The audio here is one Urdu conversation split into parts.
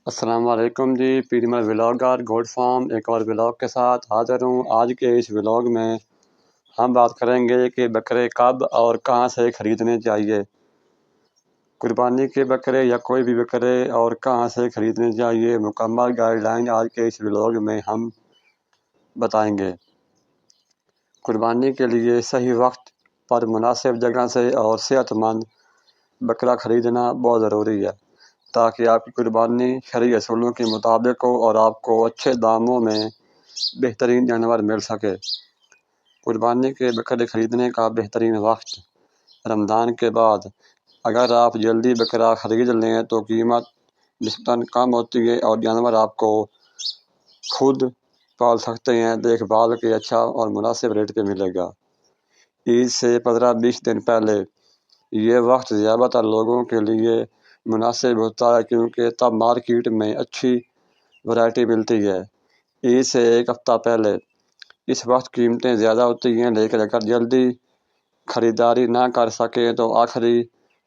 السلام علیکم جی، پیڈیمر ولاگر گوڈ فارم ایک اور ولاگ کے ساتھ حاضر ہوں۔ آج کے اس ولاگ میں ہم بات کریں گے کہ بکرے کب اور کہاں سے خریدنے چاہیے۔ قربانی کے بکرے یا کوئی بھی بکرے اور کہاں سے خریدنے چاہیے، مکمل گائیڈ لائن آج کے اس ولاگ میں ہم بتائیں گے۔ قربانی کے لیے صحیح وقت پر مناسب جگہ سے اور صحت مند بکرا خریدنا بہت ضروری ہے، تاکہ آپ کی قربانی شرعی اصولوں کے مطابق ہو اور آپ کو اچھے داموں میں بہترین جانور مل سکے۔ قربانی کے بکرے خریدنے کا بہترین وقت رمضان کے بعد۔ اگر آپ جلدی بکرا خرید لیں تو قیمت نسبتاً کم ہوتی ہے اور جانور آپ کو خود پال سکتے ہیں، دیکھ بھال کے اچھا اور مناسب ریٹ پہ ملے گا۔ عید سے 15-20 دن پہلے یہ وقت زیادہ تر لوگوں کے لیے مناسب ہوتا ہے، کیونکہ تب مارکیٹ میں اچھی ورائٹی ملتی ہے۔ عید سے ایک ہفتہ پہلے اس وقت قیمتیں زیادہ ہوتی ہیں، لیکن اگر جلدی خریداری نہ کر سکیں تو آخری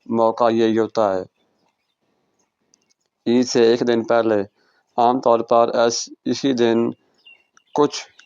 موقع یہی ہوتا ہے۔ عید سے ایک دن پہلے عام طور پر اسی دن کچھ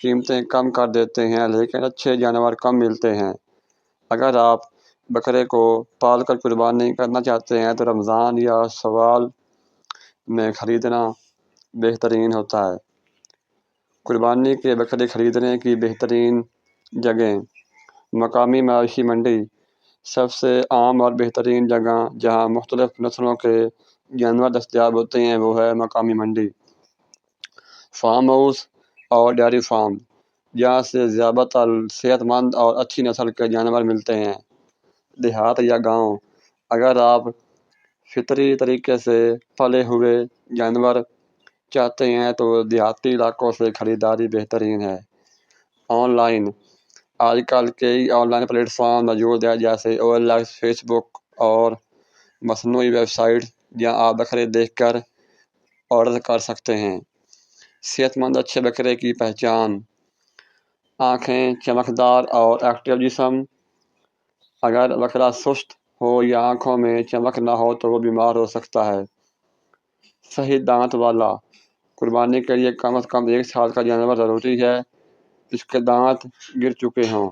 قیمتیں کم کر دیتے ہیں، لیکن اچھے جانور کم ملتے ہیں۔ اگر آپ بکرے کو پال کر قربانی کرنا چاہتے ہیں تو رمضان یا شوال میں خریدنا بہترین ہوتا ہے۔ قربانی کے بکرے خریدنے کی بہترین جگہیں۔ مقامی مویشی منڈی سب سے عام اور بہترین جگہ جہاں مختلف نسلوں کے جانور دستیاب ہوتے ہیں وہ ہے مقامی منڈی۔ فارم ہاؤس اور ڈیری فارم، جہاں سے زیادہ تر صحت مند اور اچھی نسل کے جانور ملتے ہیں۔ دیہات یا گاؤں، اگر آپ فطری طریقے سے پلے ہوئے جانور چاہتے ہیں تو دیہاتی علاقوں سے خریداری بہترین ہے۔ آن لائن، آج کل کئی آن لائن پلیٹ فارم موجود ہیں جیسے OLX، فیس بک اور مصنوعی ویب سائٹ، جہاں آپ بکرے دیکھ کر آرڈر کر سکتے ہیں۔ صحت مند اچھے بکرے کی پہچان۔ آنکھیں چمکدار اور ایکٹیو جسم، اگر بکرا سست ہو یا آنکھوں میں چمک نہ ہو تو وہ بیمار ہو سکتا ہے۔ صحیح دانت والا، قربانی کے لیے کم از کم 1 سال کا جانور ضروری ہے جس کے دانت گر چکے ہوں۔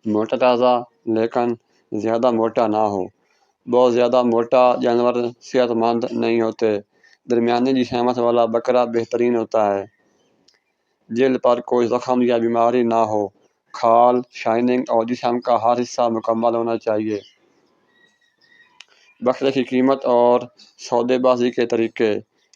موٹا تازہ لیکن زیادہ موٹا نہ ہو، بہت زیادہ موٹا جانور صحت مند نہیں ہوتے۔ درمیانی جسامت والا بکرا بہترین ہوتا ہے۔ جلد پر کوئی زخم یا بیماری نہ ہو، کھال، شائننگ اور جسم کا ہر حصہ مکمل ہونا چاہیے۔ بکرے کی قیمت اور سودے بازی کے طریقے۔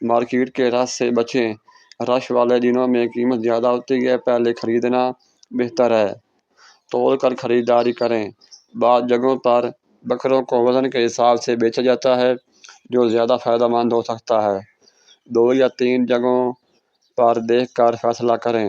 مارکیٹ کے رش سے بچیں، رش والے دنوں میں قیمت زیادہ ہوتی ہے، پہلے خریدنا بہتر ہے۔ تول کر خریداری کریں، بعض جگہوں پر بکروں کو وزن کے حساب سے بیچا جاتا ہے جو زیادہ فائدہ مند ہو سکتا ہے۔ 2 یا 3 جگہوں پر دیکھ کر فیصلہ کریں،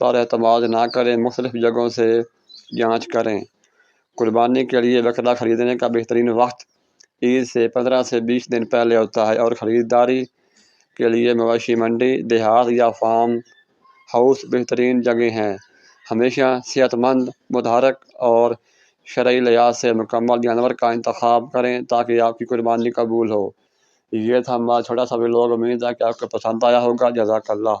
پر اعتماد نہ کریں، مختلف جگہوں سے جانچ کریں۔ قربانی کے لیے بکرا خریدنے کا بہترین وقت عید سے 15 سے 20 دن پہلے ہوتا ہے اور خریداری کے لیے مویشی منڈی، دیہات یا فارم ہاؤس بہترین جگہ ہیں۔ ہمیشہ صحت مند، متحرک اور شرعی لحاظ سے مکمل جانور کا انتخاب کریں تاکہ آپ کی قربانی قبول ہو۔ یہ تھا ہمارا چھوٹا سا ولاگ، امید ہے کہ آپ کو پسند آیا ہوگا۔ جزاک اللہ۔